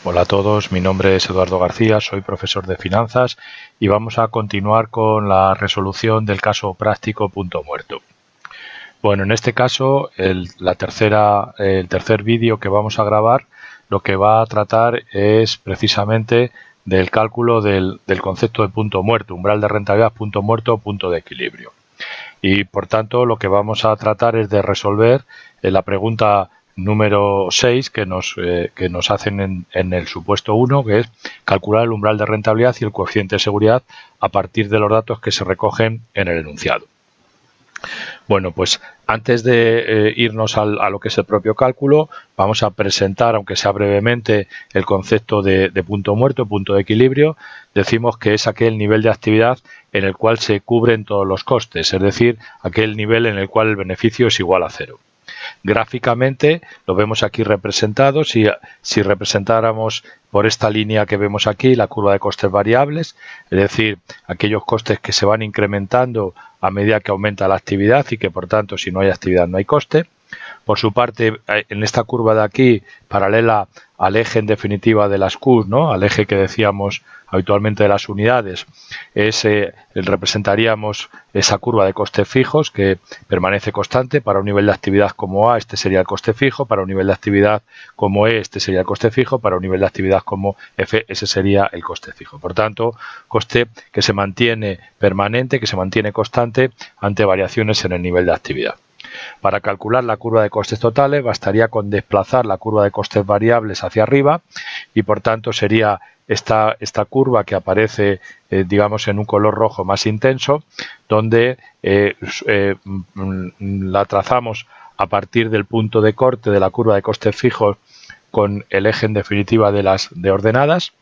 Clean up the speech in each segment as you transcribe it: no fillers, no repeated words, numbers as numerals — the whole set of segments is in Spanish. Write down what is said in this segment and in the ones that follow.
Hola a todos, mi nombre es Eduardo García, soy profesor de finanzas y vamos a continuar con la resolución del caso práctico punto muerto. Bueno, en este caso, el tercer vídeo que vamos a grabar lo que va a tratar es precisamente del cálculo del concepto de punto muerto, umbral de rentabilidad, punto muerto, punto de equilibrio. Y por tanto lo que vamos a tratar es de resolver la pregunta número 6 que nos hacen en el supuesto 1, que es calcular el umbral de rentabilidad y el coeficiente de seguridad a partir de los datos que se recogen en el enunciado. Bueno, pues antes de irnos a lo que es el propio cálculo, vamos a presentar, aunque sea brevemente, el concepto de punto muerto, punto de equilibrio. Decimos que es aquel nivel de actividad en el cual se cubren todos los costes, es decir, aquel nivel en el cual el beneficio es igual a cero. Gráficamente lo vemos aquí representado. Si representáramos por esta línea que vemos aquí la curva de costes variables, es decir, aquellos costes que se van incrementando a medida que aumenta la actividad y que por tanto si no hay actividad no hay coste. Por su parte, en esta curva de aquí, paralela al eje en definitiva de las Qs, ¿no?, al eje que decíamos habitualmente de las unidades, representaríamos esa curva de costes fijos que permanece constante. Para un nivel de actividad como A, este sería el coste fijo; para un nivel de actividad como E, este sería el coste fijo; para un nivel de actividad como F, ese sería el coste fijo. Por tanto, coste que se mantiene permanente, que se mantiene constante ante variaciones en el nivel de actividad. Para calcular la curva de costes totales bastaría con desplazar la curva de costes variables hacia arriba y por tanto sería esta curva que aparece digamos en un color rojo más intenso, donde la trazamos a partir del punto de corte de la curva de costes fijos con el eje en definitiva de ordenadas,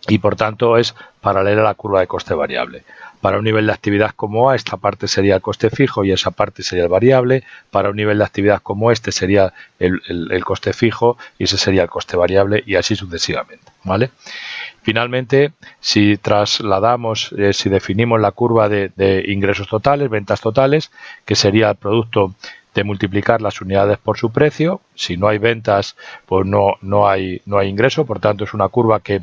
y por tanto es paralela a la curva de coste variable. Para un nivel de actividad como A, esta parte sería el coste fijo y esa parte sería el variable. Para un nivel de actividad como este sería el coste fijo y ese sería el coste variable, y así sucesivamente, ¿vale? Finalmente, si trasladamos, si definimos la curva de ingresos totales, ventas totales, que sería el producto de multiplicar las unidades por su precio. Si no hay ventas, pues no hay ingreso. Por tanto, es una curva que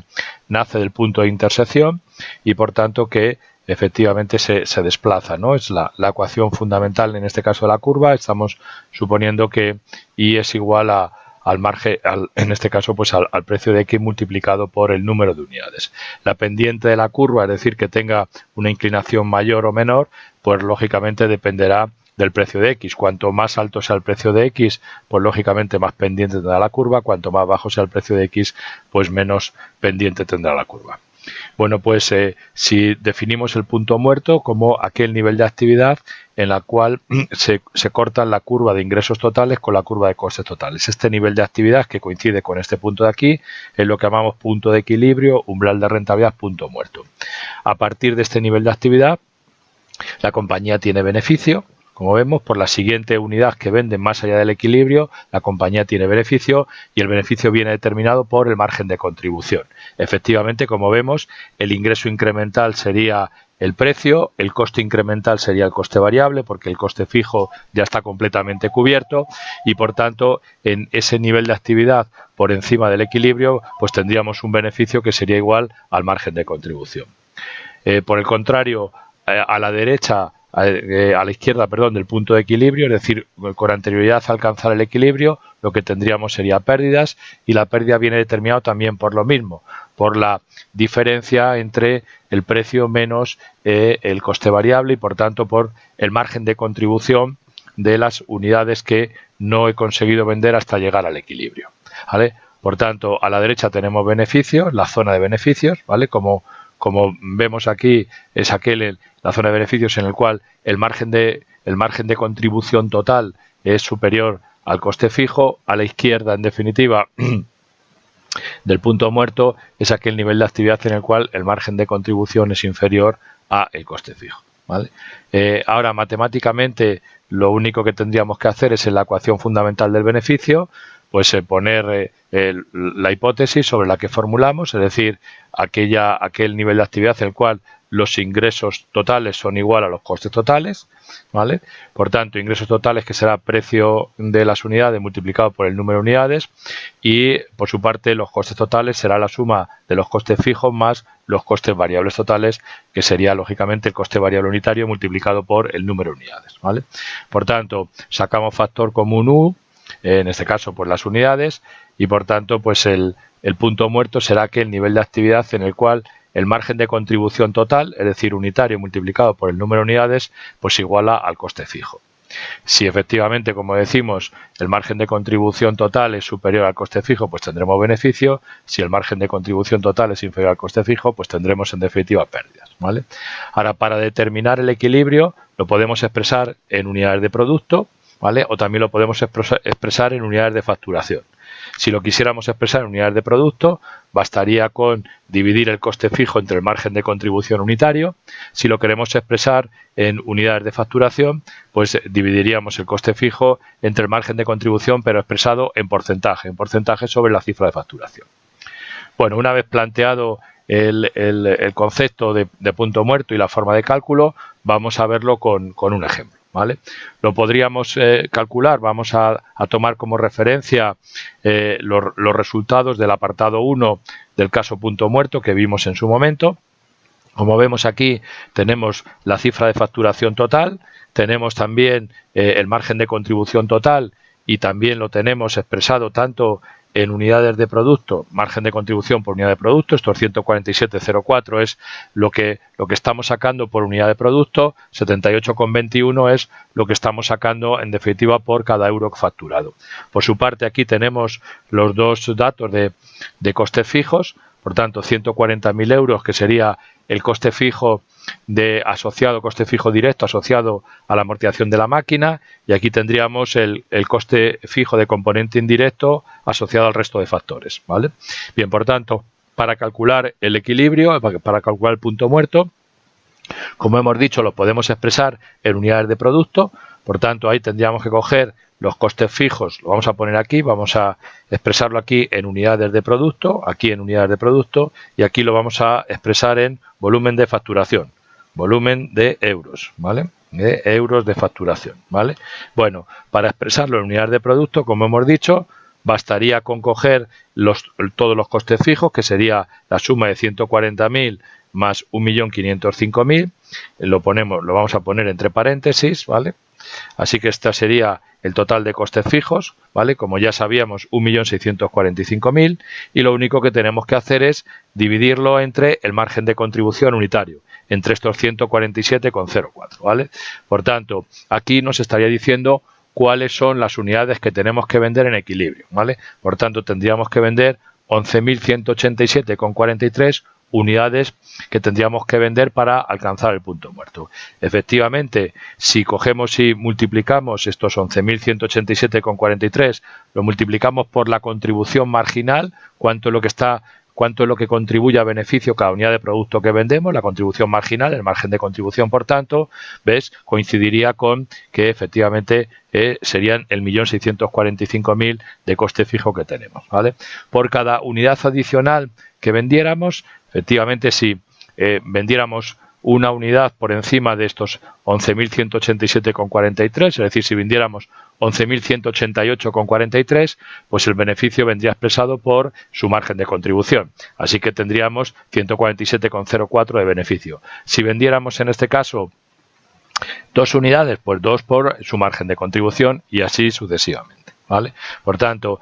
nace del punto de intersección y por tanto que efectivamente se desplaza, ¿no? Es la ecuación fundamental en este caso de la curva. Estamos suponiendo que Y es igual al margen, en este caso pues al precio de X multiplicado por el número de unidades. La pendiente de la curva, es decir, que tenga una inclinación mayor o menor, pues lógicamente dependerá del precio de X. Cuanto más alto sea el precio de X, pues lógicamente más pendiente tendrá la curva. Cuanto más bajo sea el precio de X, pues menos pendiente tendrá la curva. Bueno, pues si definimos el punto muerto como aquel nivel de actividad en la cual se corta la curva de ingresos totales con la curva de costes totales. Este nivel de actividad que coincide con este punto de aquí es lo que llamamos punto de equilibrio, umbral de rentabilidad, punto muerto. A partir de este nivel de actividad, la compañía tiene beneficio. Como vemos, por la siguiente unidad que vende más allá del equilibrio, la compañía tiene beneficio y el beneficio viene determinado por el margen de contribución. Efectivamente, como vemos, el ingreso incremental sería el precio, el coste incremental sería el coste variable, porque el coste fijo ya está completamente cubierto y, por tanto, en ese nivel de actividad por encima del equilibrio, pues tendríamos un beneficio que sería igual al margen de contribución. Por el contrario, a la derecha, a la izquierda, perdón, del punto de equilibrio, es decir, con anterioridad a alcanzar el equilibrio, lo que tendríamos sería pérdidas, y la pérdida viene determinado también por lo mismo, por la diferencia entre el precio menos el coste variable y por tanto por el margen de contribución de las unidades que no he conseguido vender hasta llegar al equilibrio, ¿vale? Por tanto, a la derecha tenemos beneficios, la zona de beneficios, ¿vale? Como vemos aquí, es la zona de beneficios en el cual el margen de contribución total es superior al coste fijo. A la izquierda, en definitiva, del punto muerto, es aquel nivel de actividad en el cual el margen de contribución es inferior al coste fijo, ¿vale? Ahora, matemáticamente, lo único que tendríamos que hacer es en la ecuación fundamental del beneficio, pues poner la hipótesis sobre la que formulamos, es decir, aquel nivel de actividad en el cual los ingresos totales son igual a los costes totales, ¿vale? Por tanto, ingresos totales, que será precio de las unidades multiplicado por el número de unidades, y por su parte los costes totales será la suma de los costes fijos más los costes variables totales, que sería lógicamente el coste variable unitario multiplicado por el número de unidades, ¿vale? Por tanto, sacamos factor común U, en este caso pues las unidades, y por tanto pues el punto muerto será que el nivel de actividad en el cual el margen de contribución total, es decir, unitario multiplicado por el número de unidades, pues iguala al coste fijo. Si efectivamente, como decimos, el margen de contribución total es superior al coste fijo, pues tendremos beneficio. Si el margen de contribución total es inferior al coste fijo, pues tendremos en definitiva pérdidas, ¿vale? Ahora, para determinar el equilibrio, lo podemos expresar en unidades de producto, ¿vale? O también lo podemos expresar en unidades de facturación. Si lo quisiéramos expresar en unidades de producto, bastaría con dividir el coste fijo entre el margen de contribución unitario. Si lo queremos expresar en unidades de facturación, pues dividiríamos el coste fijo entre el margen de contribución, pero expresado en porcentaje sobre la cifra de facturación. Bueno, una vez planteado el concepto de punto muerto y la forma de cálculo, vamos a verlo con un ejemplo, ¿vale? Lo podríamos calcular, vamos a tomar como referencia los resultados del apartado 1 del caso punto muerto que vimos en su momento. Como vemos aquí, tenemos la cifra de facturación total, tenemos también el margen de contribución total, y también lo tenemos expresado tanto en unidades de producto, margen de contribución por unidad de producto, estos 147,04 es lo que estamos sacando por unidad de producto, 78,21 es lo que estamos sacando en definitiva por cada euro facturado. Por su parte, aquí tenemos los dos datos de costes fijos, por tanto 140.000 euros, que sería el coste fijo coste fijo directo asociado a la amortización de la máquina, y aquí tendríamos el coste fijo de componente indirecto asociado al resto de factores, ¿vale? Bien, por tanto, para calcular el equilibrio, para calcular el punto muerto, como hemos dicho, lo podemos expresar en unidades de producto. Por tanto, ahí tendríamos que coger los costes fijos, lo vamos a poner aquí, vamos a expresarlo aquí en unidades de producto, aquí en unidades de producto, y aquí lo vamos a expresar en volumen de facturación, volumen de euros, ¿vale? De euros de facturación, ¿vale? Bueno, para expresarlo en unidades de producto, como hemos dicho, bastaría con coger todos los costes fijos, que sería la suma de 140.000 más 1.505.000, lo vamos a poner entre paréntesis, ¿vale? Así que esta sería el total de costes fijos, ¿vale? Como ya sabíamos, 1.645.000, y lo único que tenemos que hacer es dividirlo entre el margen de contribución unitario, entre estos 147,04, ¿vale? Por tanto, aquí nos estaría diciendo cuáles son las unidades que tenemos que vender en equilibrio, ¿vale? Por tanto, tendríamos que vender 11.187,43 unidades que tendríamos que vender para alcanzar el punto muerto. Efectivamente, si cogemos y multiplicamos estos 11.187,43, lo multiplicamos por la contribución marginal, cuánto es lo que contribuye a beneficio cada unidad de producto que vendemos, la contribución marginal, el margen de contribución, por tanto, ¿ves? Coincidiría con que efectivamente serían el 1.645.000 de coste fijo que tenemos, ¿vale? Por cada unidad adicional que vendiéramos, efectivamente, si vendiéramos una unidad por encima de estos 11.187,43, es decir, si vendiéramos 11.188,43, pues el beneficio vendría expresado por su margen de contribución. Así que tendríamos 147,04 de beneficio. Si vendiéramos en este caso 2 unidades, pues 2 por su margen de contribución, y así sucesivamente, ¿vale? Por tanto,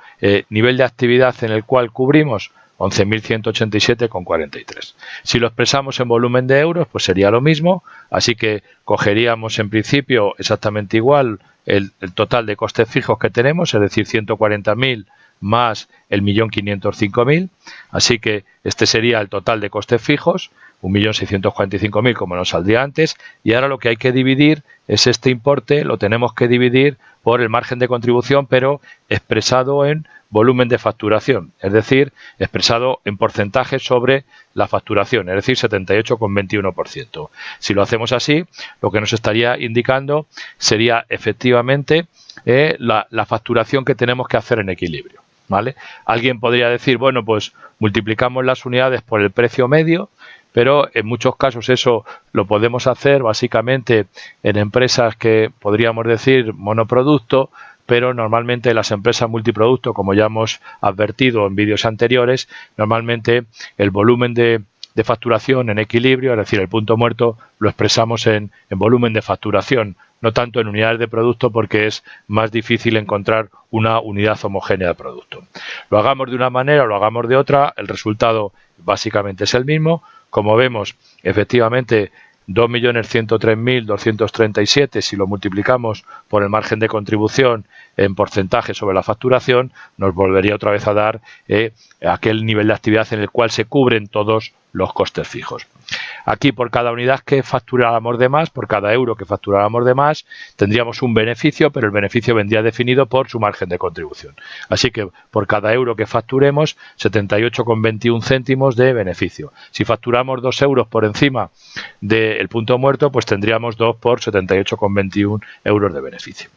nivel de actividad en el cual cubrimos 11.187,43. Si lo expresamos en volumen de euros, pues sería lo mismo, así que cogeríamos en principio exactamente igual el total de costes fijos que tenemos, es decir, 140.000 más el 1.505.000, así que este sería el total de costes fijos, 1.645.000 como nos saldría antes, y ahora lo que hay que dividir es este importe, lo tenemos que dividir por el margen de contribución, pero expresado en volumen de facturación, es decir, expresado en porcentaje sobre la facturación, es decir, 78,21%. Si lo hacemos así, lo que nos estaría indicando sería efectivamente la facturación que tenemos que hacer en equilibrio, ¿vale? Alguien podría decir, bueno, pues multiplicamos las unidades por el precio medio, pero en muchos casos eso lo podemos hacer básicamente en empresas que podríamos decir monoproducto, pero normalmente las empresas multiproducto, como ya hemos advertido en vídeos anteriores, normalmente el volumen de facturación en equilibrio, es decir, el punto muerto, lo expresamos en volumen de facturación, no tanto en unidades de producto, porque es más difícil encontrar una unidad homogénea de producto. Lo hagamos de una manera o lo hagamos de otra, el resultado básicamente es el mismo. Como vemos, efectivamente, 2.103.237, si lo multiplicamos por el margen de contribución en porcentaje sobre la facturación, nos volvería otra vez a dar aquel nivel de actividad en el cual se cubren todos los costes fijos. Aquí, por cada unidad que facturáramos de más, por cada euro que facturáramos de más, tendríamos un beneficio, pero el beneficio vendría definido por su margen de contribución. Así que por cada euro que facturemos, 78,21 céntimos de beneficio. Si facturamos 2 euros por encima del punto muerto, pues tendríamos 2 por 78,21 euros de beneficio.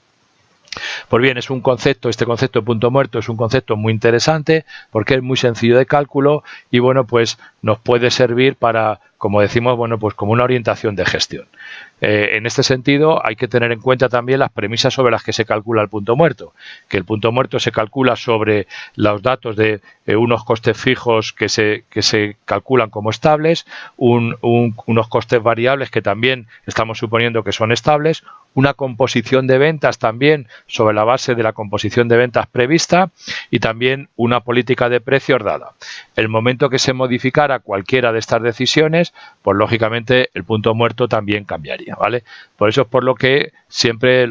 Pues bien, es un concepto, este concepto de punto muerto es un concepto muy interesante porque es muy sencillo de cálculo y bueno, pues nos puede servir para, como decimos, bueno, pues como una orientación de gestión. En este sentido hay que tener en cuenta también las premisas sobre las que se calcula el punto muerto, que el punto muerto se calcula sobre los datos de unos costes fijos que se calculan como estables, unos costes variables que también estamos suponiendo que son estables, una composición de ventas también sobre la base de la composición de ventas prevista y también una política de precios dada. El momento que se modificara cualquiera de estas decisiones, pues lógicamente el punto muerto también cambiaría, ¿vale? Por eso es por lo que siempre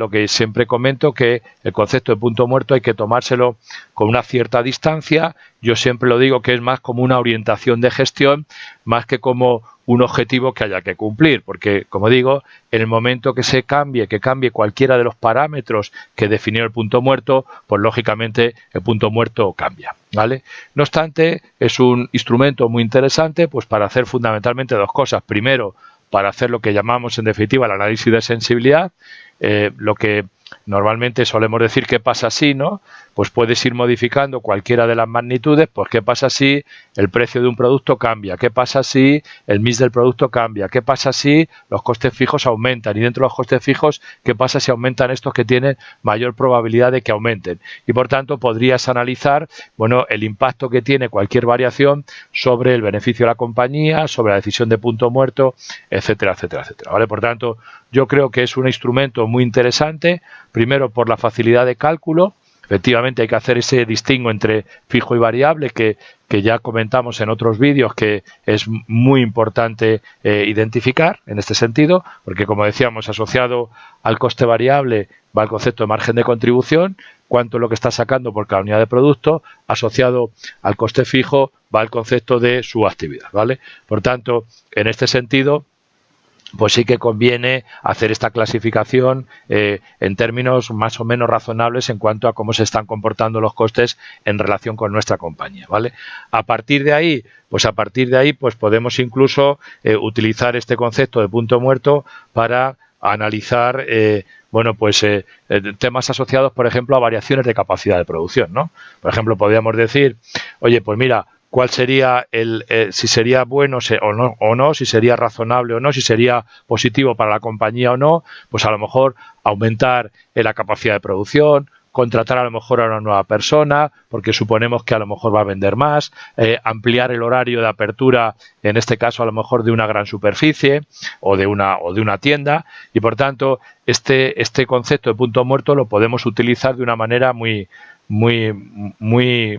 comento que el concepto de punto muerto hay que tomárselo con una cierta distancia. Yo siempre lo digo que es más como una orientación de gestión, más que como un objetivo que haya que cumplir, porque, como digo, en el momento que cambie cualquiera de los parámetros que definió el punto muerto, pues lógicamente el punto muerto cambia, ¿vale? No obstante, es un instrumento muy interesante pues para hacer fundamentalmente dos cosas. Primero, para hacer lo que llamamos en definitiva el análisis de sensibilidad, lo que normalmente solemos decir qué pasa si, ¿no? Pues puedes ir modificando cualquiera de las magnitudes, pues qué pasa si el precio de un producto cambia, qué pasa si el mix del producto cambia, qué pasa si los costes fijos aumentan y dentro de los costes fijos qué pasa si aumentan estos que tienen mayor probabilidad de que aumenten. Y por tanto podrías analizar, bueno, el impacto que tiene cualquier variación sobre el beneficio de la compañía, sobre la decisión de punto muerto, etcétera, etcétera, etcétera, ¿vale? Por tanto, yo creo que es un instrumento muy interesante, primero por la facilidad de cálculo. Efectivamente hay que hacer ese distingo entre fijo y variable que ya comentamos en otros vídeos, que es muy importante identificar en este sentido, porque como decíamos, asociado al coste variable va el concepto de margen de contribución, cuánto es lo que está sacando por cada unidad de producto, asociado al coste fijo va el concepto de su actividad, ¿vale? Por tanto, en este sentido, pues sí que conviene hacer esta clasificación en términos más o menos razonables en cuanto a cómo se están comportando los costes en relación con nuestra compañía, ¿vale? A partir de ahí, pues podemos incluso utilizar este concepto de punto muerto para analizar temas asociados, por ejemplo, a variaciones de capacidad de producción, ¿no? Por ejemplo, podríamos decir, oye, pues mira, cuál sería si sería bueno o no, si sería razonable o no, si sería positivo para la compañía o no, pues a lo mejor aumentar la capacidad de producción, contratar a lo mejor a una nueva persona, porque suponemos que a lo mejor va a vender más, ampliar el horario de apertura, en este caso a lo mejor de una gran superficie o de una tienda, y por tanto este concepto de punto muerto lo podemos utilizar de una manera muy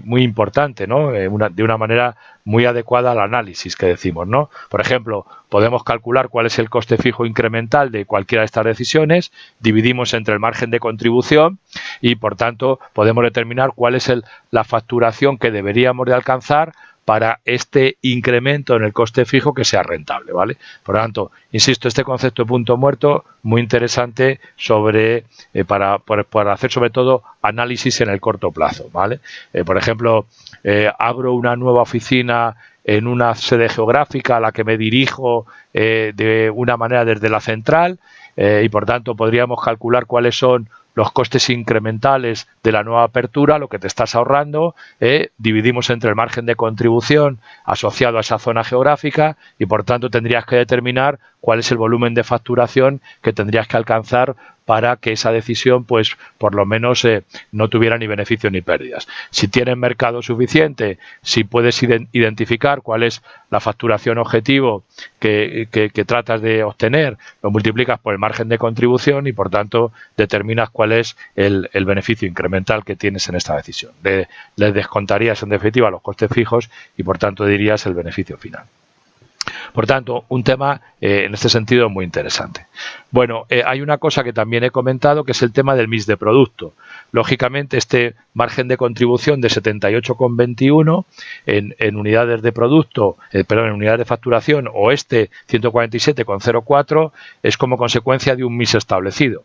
importante, ¿no? De una manera muy adecuada al análisis que decimos, ¿no? Por ejemplo, podemos calcular cuál es el coste fijo incremental de cualquiera de estas decisiones, dividimos entre el margen de contribución y, por tanto, podemos determinar cuál es la facturación que deberíamos de alcanzar para este incremento en el coste fijo que sea rentable, ¿vale? Por lo tanto, insisto, este concepto de punto muerto muy interesante para hacer sobre todo análisis en el corto plazo, ¿vale? Por ejemplo, abro una nueva oficina en una sede geográfica a la que me dirijo de una manera desde la central, y por tanto podríamos calcular cuáles son los costes incrementales de la nueva apertura, lo que te estás ahorrando, dividimos entre el margen de contribución asociado a esa zona geográfica y por tanto tendrías que determinar cuál es el volumen de facturación que tendrías que alcanzar para que esa decisión, pues, por lo menos no tuviera ni beneficios ni pérdidas. Si tienes mercado suficiente, si puedes identificar cuál es la facturación objetivo que tratas de obtener, lo multiplicas por el margen de contribución y, por tanto, determinas cuál es el beneficio incremental que tienes en esta decisión. Le descontarías, en definitiva, los costes fijos y, por tanto, dirías el beneficio final. Por tanto, un tema en este sentido muy interesante. Bueno, hay una cosa que también he comentado, que es el tema del mix de producto. Lógicamente, este margen de contribución de 78,21 en unidades de producto, en unidades de facturación, o este 147,04 es como consecuencia de un mix establecido.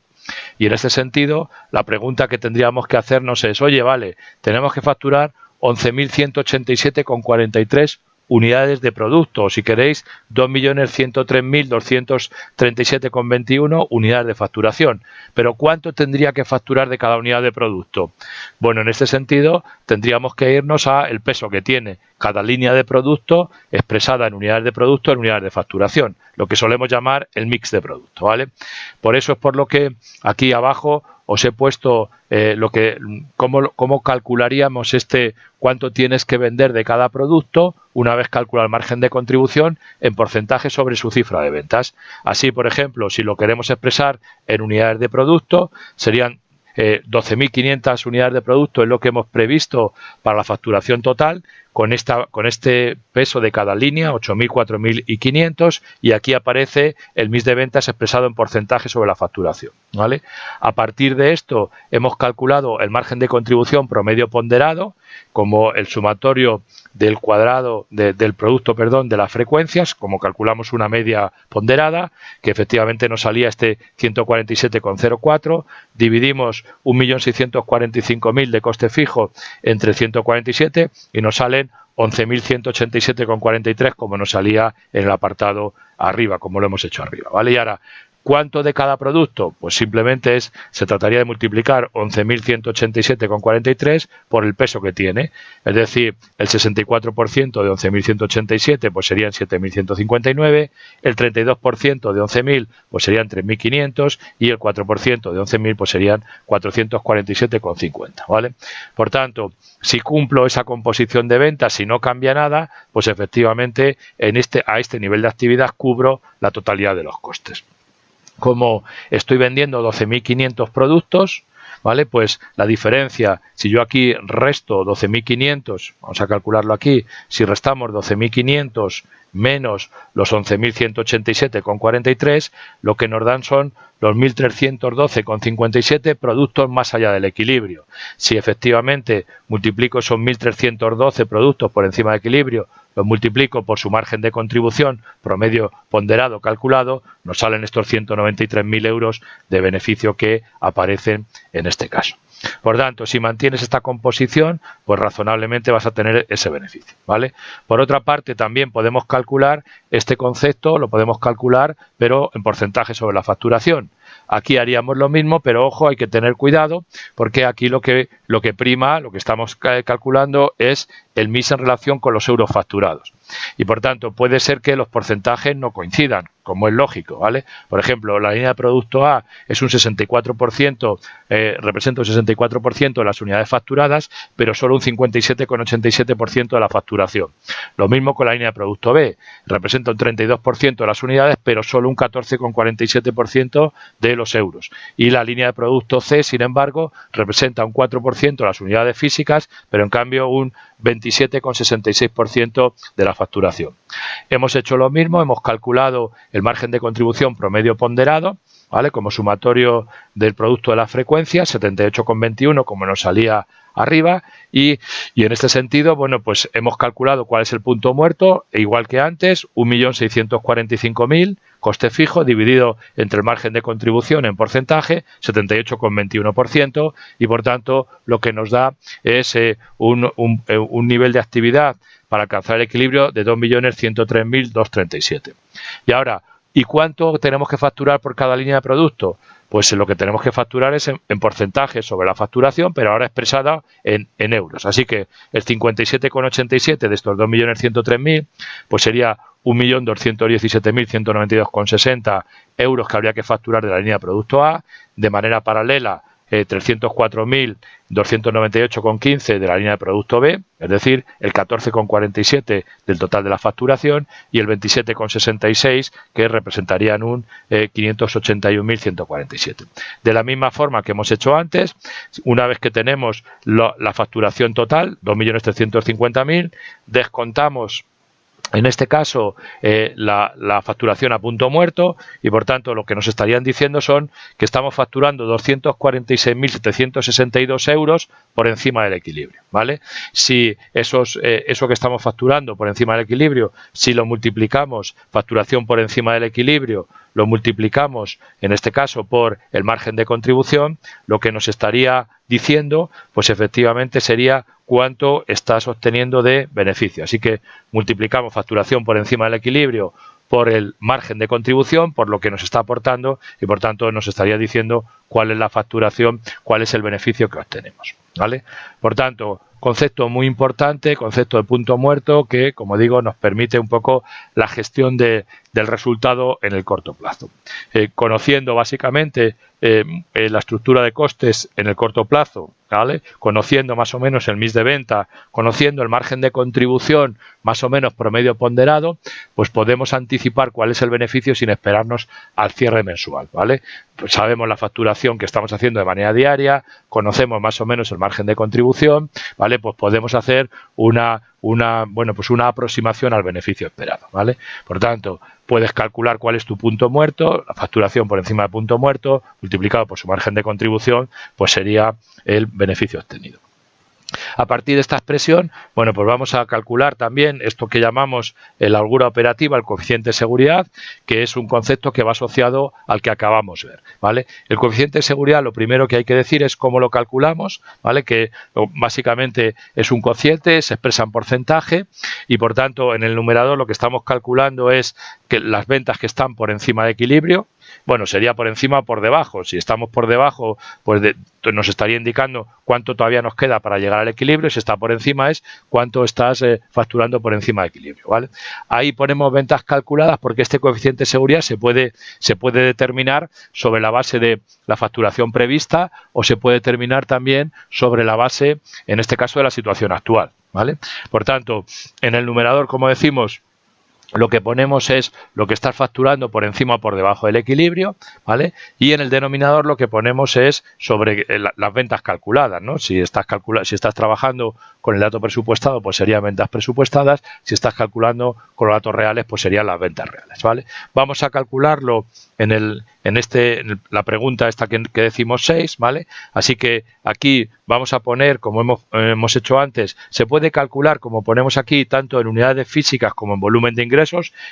Y en este sentido, la pregunta que tendríamos que hacernos es, oye, vale, tenemos que facturar 11.187,43 unidades de producto, o si queréis 2.103.237,21 unidades de facturación. Pero ¿cuánto tendría que facturar de cada unidad de producto? Bueno, en este sentido tendríamos que irnos a el peso que tiene cada línea de producto expresada en unidades de producto, en unidades de facturación, lo que solemos llamar el mix de producto, ¿vale? Por eso es por lo que aquí abajo os he puesto cómo calcularíamos cuánto tienes que vender de cada producto una vez calculado el margen de contribución en porcentaje sobre su cifra de ventas. Así, por ejemplo, si lo queremos expresar en unidades de producto, serían 12.500 unidades de producto, es lo que hemos previsto para la facturación total, con este peso de cada línea, 8.000, 4.000 y 500, y aquí aparece el mix de ventas expresado en porcentaje sobre la facturación, ¿vale? A partir de esto hemos calculado el margen de contribución promedio ponderado como el sumatorio del cuadrado del producto, de las frecuencias, como calculamos una media ponderada, que efectivamente nos salía este 147,04, dividimos 1.645.000 de coste fijo entre 147 y nos salen 11.187,43 como nos salía en el apartado arriba, como lo hemos hecho arriba, ¿vale? Y ahora, ¿cuánto de cada producto? Pues simplemente se trataría de multiplicar 11.187,43 por el peso que tiene. Es decir, el 64% de 11.187 pues serían 7.159, el 32% de 11.000 pues serían 3.500 y el 4% de 11.000 pues serían 447,50, ¿vale? Por tanto, si cumplo esa composición de ventas, si no cambia nada, pues efectivamente a este nivel de actividad cubro la totalidad de los costes. Como estoy vendiendo 12.500 productos, ¿vale? Pues la diferencia, si yo aquí resto 12.500, vamos a calcularlo aquí, si restamos 12.500 menos los 11.187,43, lo que nos dan son los 1.312,57 productos más allá del equilibrio. Si efectivamente multiplico esos 1.312 productos por encima del equilibrio, los multiplico por su margen de contribución promedio ponderado calculado, nos salen estos 193.000 euros de beneficio que aparecen en este caso. Por tanto, si mantienes esta composición, pues razonablemente vas a tener ese beneficio, ¿vale? Por otra parte, también podemos calcular este concepto, lo podemos calcular, pero en porcentaje sobre la facturación. Aquí haríamos lo mismo, pero ojo, hay que tener cuidado, porque aquí lo que prima, lo que estamos calculando es el mix en relación con los euros facturados. Y por tanto, puede ser que los porcentajes no coincidan, como es lógico, ¿vale? Por ejemplo, la línea de producto A es un 64%, representa un 64% de las unidades facturadas, pero solo un 57,87% de la facturación. Lo mismo con la línea de producto B, representa un 32% de las unidades, pero solo un 14,47% de los euros. Y la línea de producto C, sin embargo, representa un 4% de las unidades físicas, pero en cambio un 27,66% de la facturación. Hemos hecho lo mismo, hemos calculado el margen de contribución promedio ponderado ¿vale? Como sumatorio del producto de las frecuencias, 78,21 como nos salía arriba, y en este sentido, bueno, pues hemos calculado cuál es el punto muerto, e igual que antes, 1.645.000, coste fijo, dividido entre el margen de contribución en porcentaje, 78,21%, y por tanto lo que nos da es un nivel de actividad para alcanzar el equilibrio de 2.103.237. Y ahora, ¿y cuánto tenemos que facturar por cada línea de producto? Pues lo que tenemos que facturar es en porcentaje sobre la facturación, pero ahora expresada en euros. Así que el 57,87 de estos 2.103.000, pues sería 1.217.192,60 euros que habría que facturar de la línea de producto A. De manera paralela, 304.298,15 de la línea de producto B, es decir, el 14,47 del total de la facturación, y el 27,66 que representarían un 581.147. De la misma forma que hemos hecho antes, una vez que tenemos la facturación total, 2.350.000, descontamos en este caso la facturación a punto muerto, y por tanto lo que nos estarían diciendo son que estamos facturando 246.762 euros por encima del equilibrio, ¿vale? Si eso que estamos facturando por encima del equilibrio, si lo multiplicamos, facturación por encima del equilibrio, lo multiplicamos en este caso por el margen de contribución, lo que nos estaría diciendo pues efectivamente sería cuánto estás obteniendo de beneficio. Así que multiplicamos facturación por encima del equilibrio por el margen de contribución, por lo que nos está aportando, y por tanto nos estaría diciendo cuál es la facturación, cuál es el beneficio que obtenemos, ¿vale? Por tanto, concepto muy importante, concepto de punto muerto, que, como digo, nos permite un poco la gestión del resultado en el corto plazo. Conociendo básicamente la estructura de costes en el corto plazo, ¿vale? Conociendo más o menos el mix de venta, conociendo el margen de contribución más o menos promedio ponderado, pues podemos anticipar cuál es el beneficio sin esperarnos al cierre mensual, ¿vale? Pues sabemos la facturación que estamos haciendo de manera diaria, conocemos más o menos el margen de contribución, ¿vale? Pues podemos hacer una aproximación al beneficio esperado, ¿vale? Por tanto, puedes calcular cuál es tu punto muerto, la facturación por encima del punto muerto, multiplicado por su margen de contribución, pues sería el beneficio obtenido. A partir de esta expresión, bueno, pues vamos a calcular también esto que llamamos la holgura operativa, el coeficiente de seguridad, que es un concepto que va asociado al que acabamos de ver, ¿vale? El coeficiente de seguridad, lo primero que hay que decir es cómo lo calculamos, ¿vale? Que básicamente es un cociente, se expresa en porcentaje, y por tanto en el numerador lo que estamos calculando es que las ventas que están por encima de equilibrio, bueno, sería por encima o por debajo. Si estamos por debajo, pues nos estaría indicando cuánto todavía nos queda para llegar al equilibrio. Si está por encima es cuánto estás facturando por encima de equilibrio, ¿vale? Ahí ponemos ventas calculadas porque este coeficiente de seguridad se puede determinar sobre la base de la facturación prevista, o se puede determinar también sobre la base, en este caso, de la situación actual, ¿vale? Por tanto, en el numerador, como decimos, lo que ponemos es lo que estás facturando por encima o por debajo del equilibrio, ¿vale? Y en el denominador lo que ponemos es sobre las ventas calculadas, ¿no? Si estás trabajando con el dato presupuestado, pues serían ventas presupuestadas. Si estás calculando con los datos reales, pues serían las ventas reales, ¿vale? Vamos a calcularlo en la pregunta esta que decimos 6, ¿vale? Así que aquí vamos a poner, como hemos hecho antes, se puede calcular, como ponemos aquí, tanto en unidades físicas como en volumen de ingresos.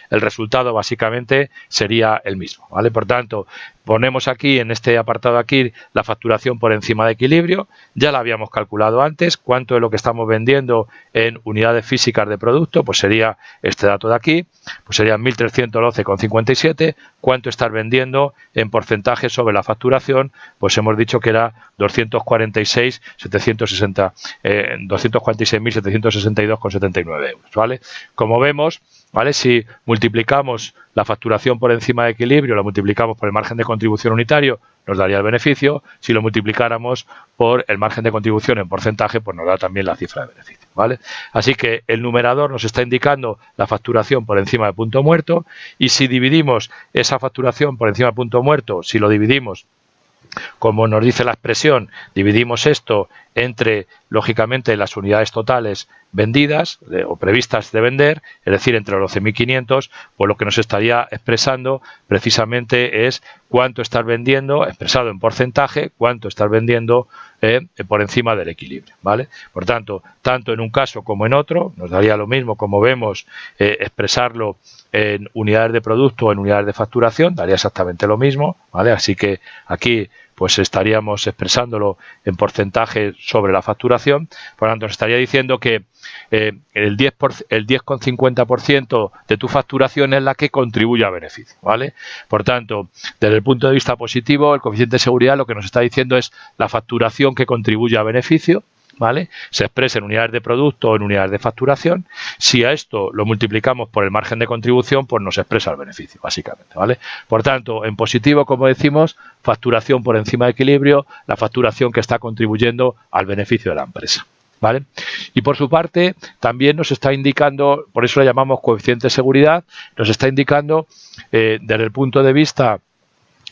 El resultado básicamente sería el mismo, ¿vale? Por tanto, ponemos aquí, en este apartado aquí, la facturación por encima de equilibrio. Ya la habíamos calculado antes. ¿Cuánto es lo que estamos vendiendo en unidades físicas de producto? Pues sería este dato de aquí, pues serían 1.312,57. ¿Cuánto estás vendiendo en porcentaje sobre la facturación? Pues hemos dicho que era 246.762,79 euros, ¿vale? Como vemos, ¿vale? Si multiplicamos la facturación por encima de equilibrio, la multiplicamos por el margen de contribución unitario, nos daría el beneficio. Si lo multiplicáramos por el margen de contribución en porcentaje, pues nos da también la cifra de beneficio, ¿vale? Así que el numerador nos está indicando la facturación por encima de punto muerto, y si dividimos esa facturación por encima de punto muerto, si lo dividimos, como nos dice la expresión, dividimos esto entre, lógicamente, las unidades totales vendidas o previstas de vender, es decir, entre los 12.500, pues lo que nos estaría expresando precisamente es cuánto estás vendiendo, expresado en porcentaje, cuánto estás vendiendo por encima del equilibrio, ¿vale? Por tanto, tanto en un caso como en otro, nos daría lo mismo, como vemos, expresarlo en unidades de producto o en unidades de facturación, daría exactamente lo mismo, ¿vale? Así que aquí pues estaríamos expresándolo en porcentaje sobre la facturación. Por lo tanto, nos estaría diciendo que el 10,50% de tu facturación es la que contribuye a beneficio, ¿vale? Por tanto, desde el punto de vista positivo, el coeficiente de seguridad lo que nos está diciendo es la facturación que contribuye a beneficio, ¿vale? Se expresa en unidades de producto o en unidades de facturación. Si a esto lo multiplicamos por el margen de contribución, pues nos expresa el beneficio, básicamente, ¿vale? Por tanto, en positivo, como decimos, facturación por encima de equilibrio, la facturación que está contribuyendo al beneficio de la empresa, ¿vale? Y por su parte, también nos está indicando, por eso le llamamos coeficiente de seguridad, nos está indicando desde el punto de vista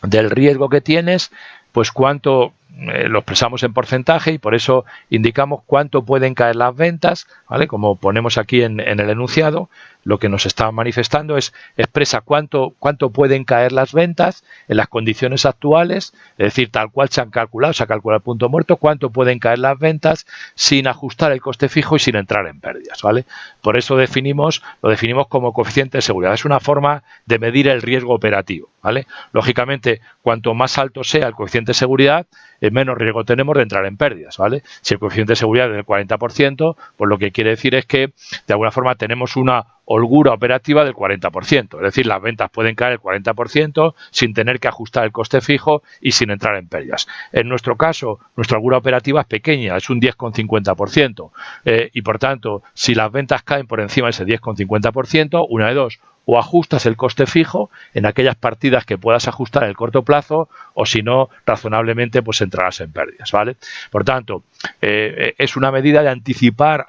del riesgo que tienes, pues cuánto lo expresamos en porcentaje y por eso indicamos cuánto pueden caer las ventas, ¿vale? Como ponemos aquí en el enunciado, lo que nos está manifestando es expresa cuánto pueden caer las ventas en las condiciones actuales, es decir, tal cual se ha calculado el punto muerto, cuánto pueden caer las ventas sin ajustar el coste fijo y sin entrar en pérdidas, ¿vale? Por eso lo definimos como coeficiente de seguridad. Es una forma de medir el riesgo operativo, ¿vale? Lógicamente, cuanto más alto sea el coeficiente de seguridad, menos riesgo tenemos de entrar en pérdidas, ¿vale? Si el coeficiente de seguridad es del 40%, pues lo que quiere decir es que de alguna forma tenemos una holgura operativa del 40%, es decir, las ventas pueden caer el 40% sin tener que ajustar el coste fijo y sin entrar en pérdidas. En nuestro caso, nuestra holgura operativa es pequeña, es un 10,50%, y por tanto, si las ventas caen por encima de ese 10,50%, una de dos: o ajustas el coste fijo en aquellas partidas que puedas ajustar en el corto plazo, o si no, razonablemente, pues entrarás en pérdidas, ¿vale? Por tanto, es una medida de anticipar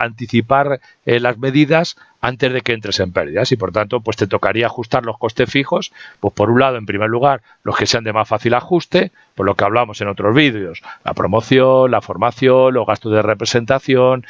las medidas antes de que entres en pérdidas y por tanto pues te tocaría ajustar los costes fijos, pues por un lado, en primer lugar, los que sean de más fácil ajuste, por lo que hablamos en otros vídeos, la promoción, la formación, los gastos de representación,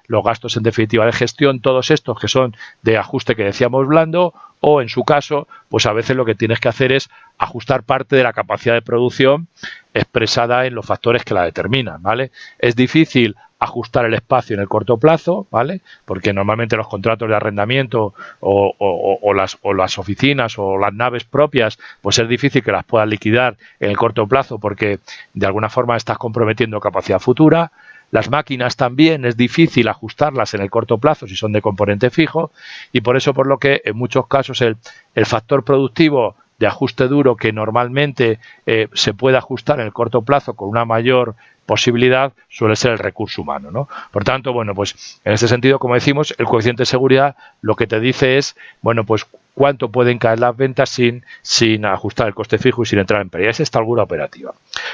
los gastos en definitiva de gestión, todos estos que son de ajuste que decíamos blando, o en su caso, pues a veces lo que tienes que hacer es ajustar parte de la capacidad de producción expresada en los factores que la determinan, ¿vale? Es difícil ajustar el espacio en el corto plazo, ¿vale? Porque normalmente los contratos de arrendamiento o las oficinas o las naves propias, pues es difícil que las puedas liquidar en el corto plazo porque de alguna forma estás comprometiendo capacidad futura. Las máquinas también es difícil ajustarlas en el corto plazo si son de componente fijo y por eso por lo que en muchos casos el factor productivo de ajuste duro que normalmente se puede ajustar en el corto plazo con una mayor posibilidad suele ser el recurso humano, ¿no? Por tanto, bueno, pues en este sentido, como decimos, el coeficiente de seguridad lo que te dice es, bueno, pues cuánto pueden caer las ventas sin ajustar el coste fijo y sin entrar en pérdidas. Es esta holgura operativa.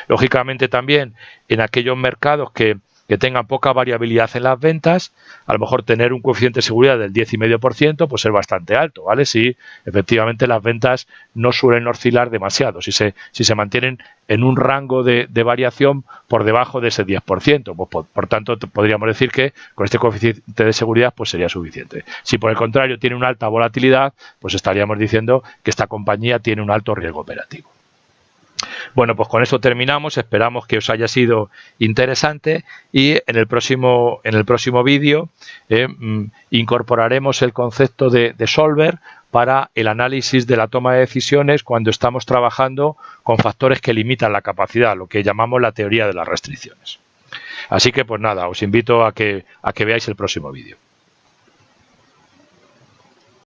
Lógicamente también en aquellos mercados que tengan poca variabilidad en las ventas, a lo mejor tener un coeficiente de seguridad del 10,5% pues es bastante alto, ¿vale? Si efectivamente las ventas no suelen oscilar demasiado, si se mantienen en un rango de variación por debajo de ese 10%, pues por tanto podríamos decir que con este coeficiente de seguridad pues sería suficiente. Si por el contrario tiene una alta volatilidad, pues estaríamos diciendo que esta compañía tiene un alto riesgo operativo. Bueno, pues con eso terminamos, esperamos que os haya sido interesante y en el próximo vídeo incorporaremos el concepto de solver para el análisis de la toma de decisiones cuando estamos trabajando con factores que limitan la capacidad, lo que llamamos la teoría de las restricciones. Así que pues nada, os invito a que veáis el próximo vídeo.